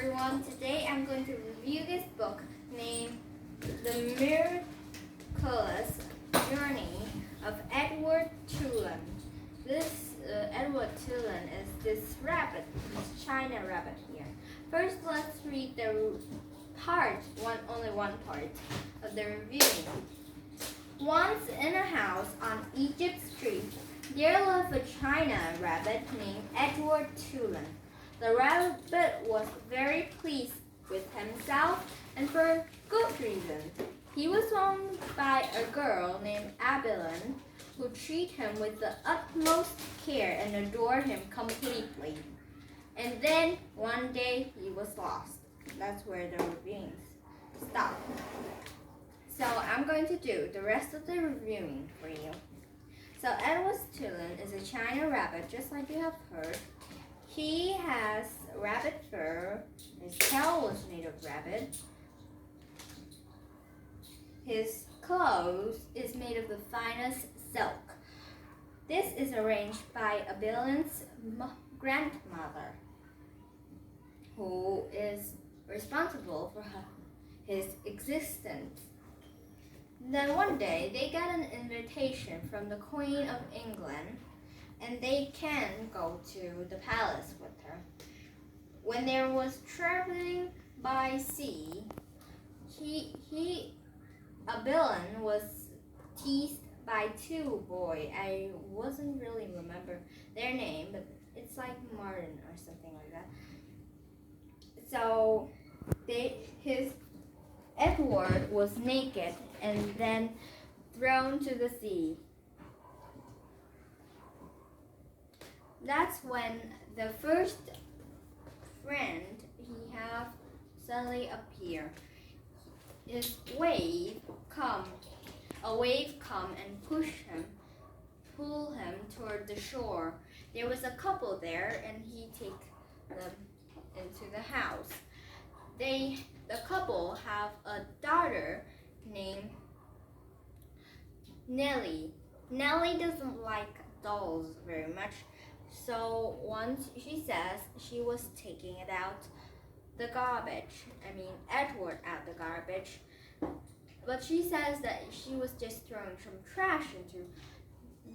everyone. Today I'm going to review this book named The Miraculous Journey of Edward Tulane. This Edward Tulane is this rabbit, this China rabbit here. First, let's read the only one part of the review. Once in a house on Egypt Street, there lived a China rabbit named Edward Tulane. The rabbit was very pleased with himself, and for good reason. He was owned by a girl named Abilene, who treated him with the utmost care and adored him completely. And then one day he was lost. That's where the reviewing stopped. So I'm going to do the rest of the reviewing for you. So Edward Tulane is a China rabbit, just like you have heard. He has rabbit fur. His tail was made of rabbit. His clothes is made of the finest silk. This is arranged by Abilene's grandmother, who is responsible for his existence. Then one day they got an invitation from the Queen of England, and they can go to the palace with her. When they was traveling by sea, Abilene was teased by two boys. I wasn't really remember their name, but it's like Martin or something like that. So Edward was naked and then thrown to the sea. That's when the first friend he have suddenly appear. A wave come and pull him toward the shore. There was a couple there, and he take them into the house. The couple have a daughter named Nellie. Nellie doesn't like dolls very much. So once she says she was taking it out the garbage. Edward out the garbage. But she says that she was just throwing some trash into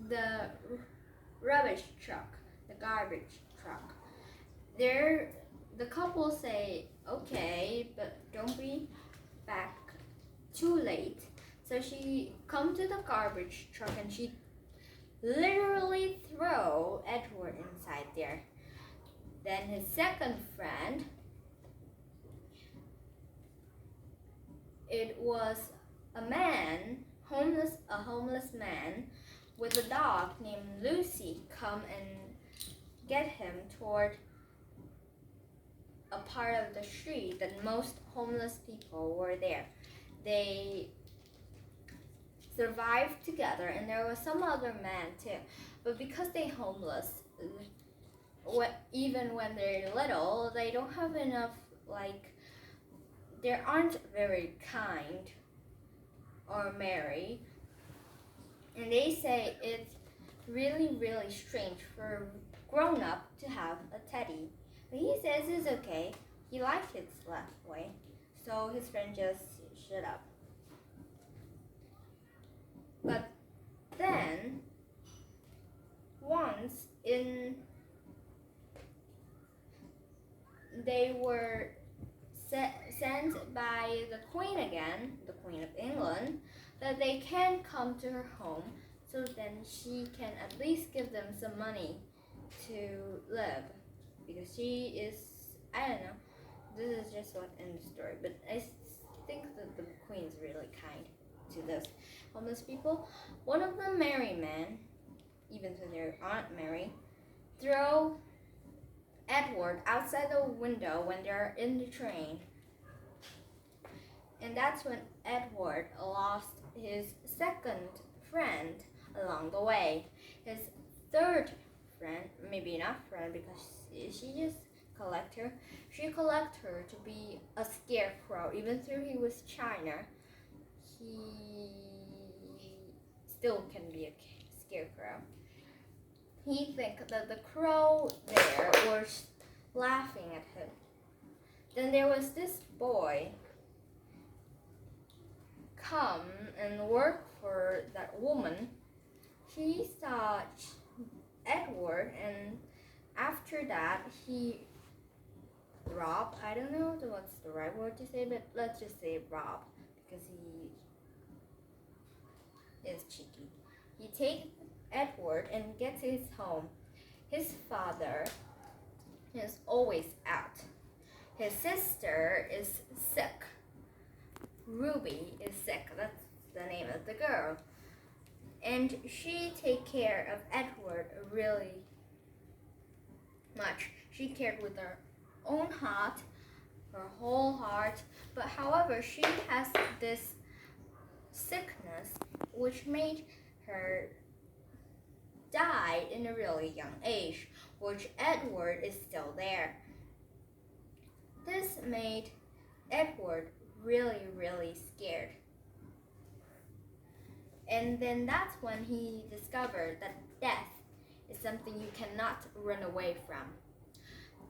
the rubbish truck, the garbage truck. The couple say, okay, but don't be back too late. So she come to the garbage truck and she literally throw Edward inside there. Then his second friend, it was a homeless man with a dog named Lucy, come and get him toward a part of the street that most homeless people were there. They survived together, and there was some other man too. But because they're homeless, even when they're little, they don't have enough, they aren't very kind or merry. And they say it's really, really strange for a grown-up to have a teddy. But he says it's okay. He likes it that way. So his friend just shut up. But then, once they were sent by the Queen again, the Queen of England, that they can come to her home, so then she can at least give them some money to live, because she is, I don't know, this is just what in the story, but I think that the Queen's really kind to those homeless people. One of the married men, even though they aren't married, throw Edward outside the window when they're in the train. And that's when Edward lost his second friend along the way. His third friend, maybe not friend because she just collect her. She collect her to be a scarecrow. Even though he was China, he still can be a scarecrow. He think that the crow there was laughing at him. Then there was this boy come and work for that woman. He saw Edward, and after that he robbed. I don't know what's the right word to say, but let's just say rob, because he is cheeky. He takes Edward and gets his home. His father is always out. His sister is sick. Ruby is sick. That's the name of the girl. And she takes care of Edward really much. She cared with her own heart, her whole heart. But however, she has this sickness which made her die in a really young age, which Edward is still there. This made Edward really scared. And then that's when he discovered that death is something you cannot run away from.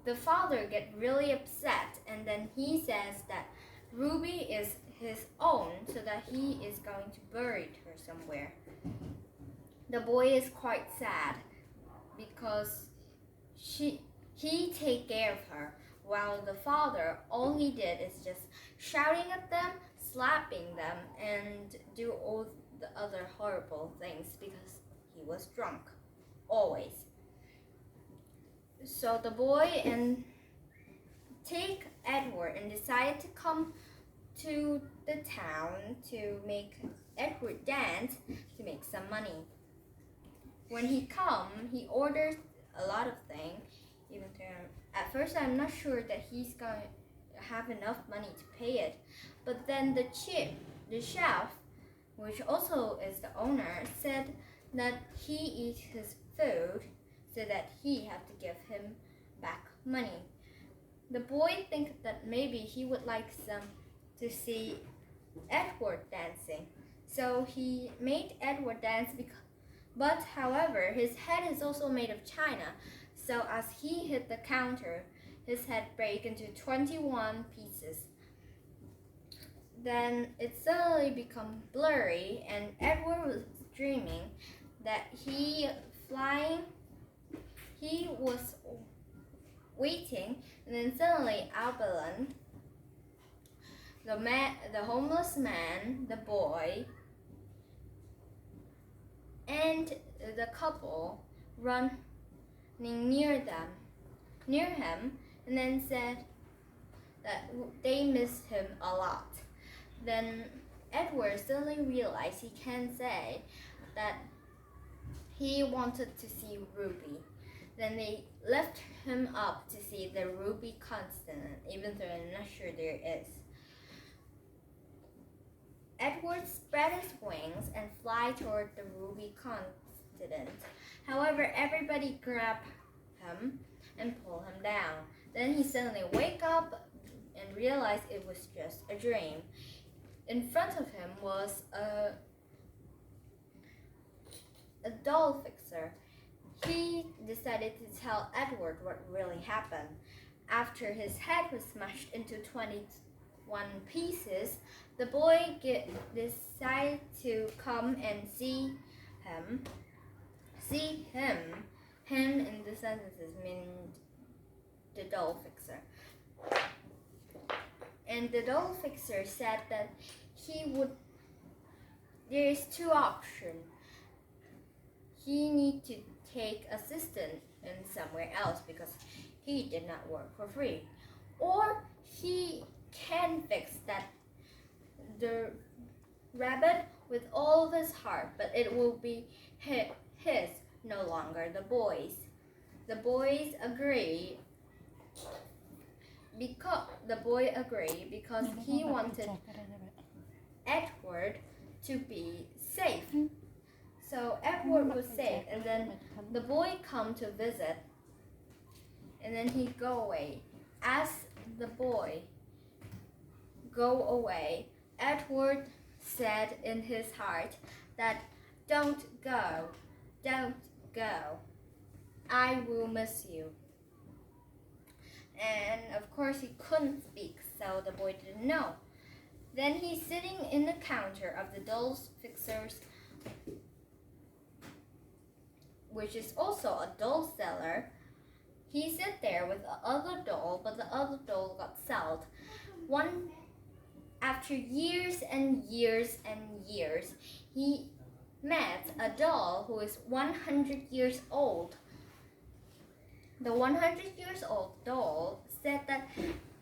The father gets really upset, and then he says that Ruby is his own, so that he is going to bury her somewhere. The boy is quite sad because he take care of her, while the father, all he did is just shouting at them, slapping them, and do all the other horrible things because he was drunk, always. So the boy and take Edward and decided to come to the town to make Edward dance to make some money. When he come, he orders a lot of things. Even at first, I'm not sure that he's going to have enough money to pay it. But then the chef, which also is the owner, said that he eats his food, so that he had to give him back money. The boy thinks that maybe he would like to see Edward dancing, so he made Edward dance. But however, his head is also made of china, so as he hit the counter, his head break into 21 pieces. Then it suddenly become blurry, and Edward was dreaming that he was waiting, and then suddenly Abalone, the homeless man, the boy, and the couple running near him, and then said that they missed him a lot. Then Edward suddenly realized he can say that he wanted to see Ruby. Then they left him up to see the Ruby continent, even though I'm not sure there is. Edward spread his wings and fly toward the Ruby continent. However, everybody grabbed him and pulled him down. Then he suddenly wake up and realized it was just a dream. In front of him was a doll fixer. He decided to tell Edward what really happened. After his head was smashed into 21 pieces, the boy decided to come and see him. Him in the sentences mean the doll fixer. And the doll fixer said that there is two options. He need to take assistance in somewhere else because he did not work for free. Or he can fix the rabbit with all of his heart, but it will be his, no longer the boy's. The boys agree because he wanted Edward to be safe. So Edward was safe, and then the boy come to visit, and then he go away. As the boy go away, Edward said in his heart that don't go, I will miss you. And of course he couldn't speak, so the boy didn't know. Then he's sitting in the counter of the doll's fixer's, which is also a doll seller. He sat there with the other doll, but the other doll got sold. After years and years and years, he met a doll who is 100 years old. The 100 years old doll said that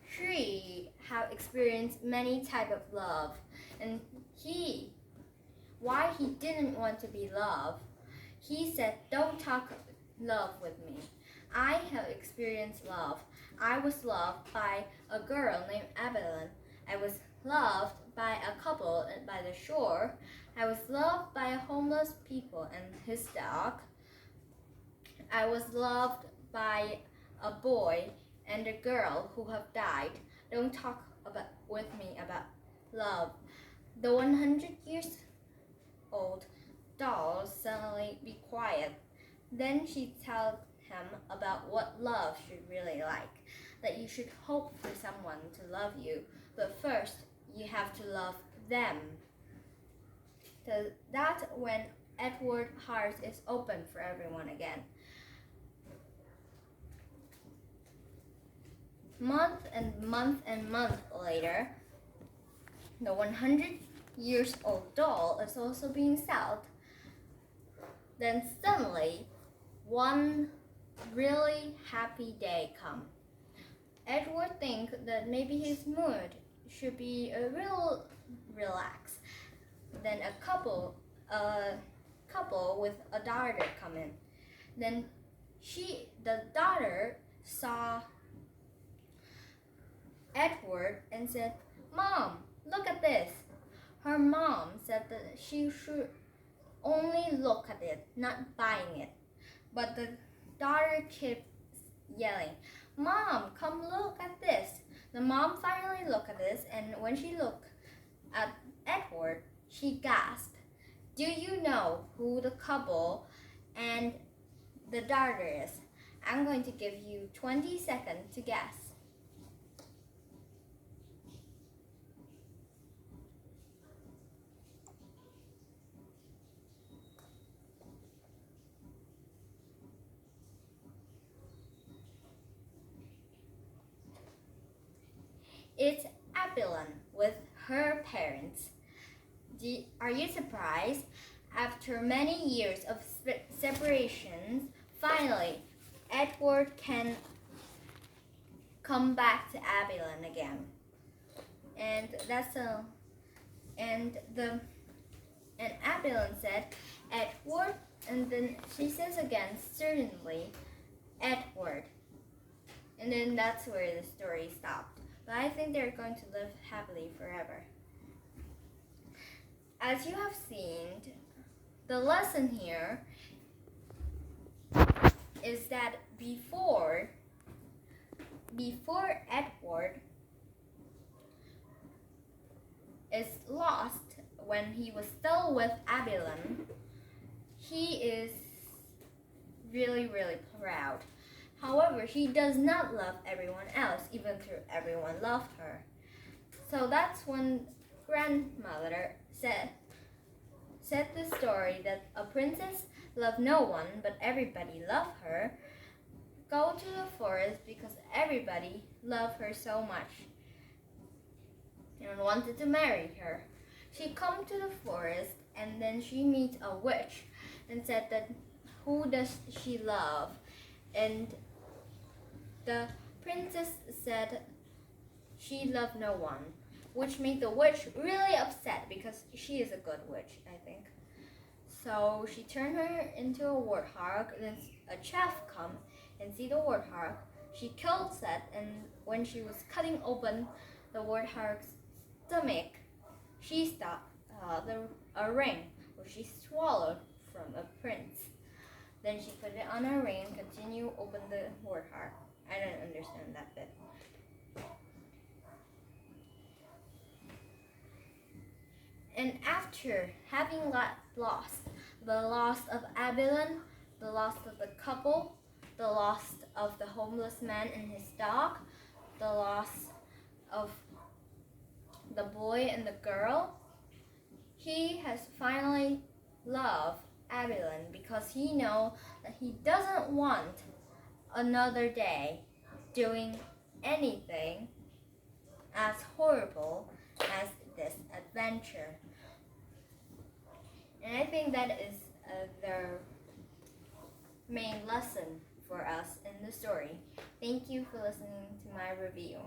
she had experienced many types of love, and why he didn't want to be loved. He said, "Don't talk love with me. I have experienced love. I was loved by a girl named Abilene. I was loved by a couple by the shore. I was loved by a homeless people and his dog. I was loved by a boy and a girl who have died. Don't talk with me about love." The 100 years old doll suddenly be quiet. Then she tells him about what love should really like, that you should hope for someone to love you, but first you have to love them. So that's when Edward's heart is open for everyone again. Month and month and month later, the 100 years old doll is also being sold. Then suddenly, one really happy day comes. Edward thinks that maybe his mood should be a real relaxed. Then a couple with a daughter come in. Then the daughter saw Edward and said, "Mom, look at this." Her mom said that she should only look at it, not buying it. But the daughter kept yelling, "Mom, come look at this." The mom finally looked at this, and when she looked at Edward, she gasped, "Do you know who the couple and the daughter is? I'm going to give you 20 seconds to guess." It's Abilene with her parents. Are you surprised? After many years of separations, finally, Edward can come back to Abilene again. And Abilene said, "Edward," and then she says again, "Certainly, Edward." And then that's where the story stopped. But I think they're going to live happily forever. As you have seen, the lesson here is that before Edward is lost, when he was still with Abilene, he is really, really proud. However, he does not love everyone else, even though everyone loved her. So that's when grandmother said the story that a princess loved no one, but everybody loved her. Go to the forest because everybody loved her so much and wanted to marry her. She come to the forest and then she meets a witch and said that who does she love? And the princess said she loved no one, which made the witch really upset because she is a good witch, I think. So she turned her into a warthog, then a chef come and see the warthog. She killed Seth, and when she was cutting open the warthog's stomach, she stopped a ring which she swallowed from a prince. Then she put it on a ring and continued open the warthog. I don't understand that bit. And after having lost the loss of Abilene, the loss of the couple, the loss of the homeless man and his dog, the loss of the boy and the girl, he has finally loved Abilene because he knows that he doesn't want another day doing anything as horrible as this adventure. And I think that is the main lesson for us in the story. Thank you for listening to my review.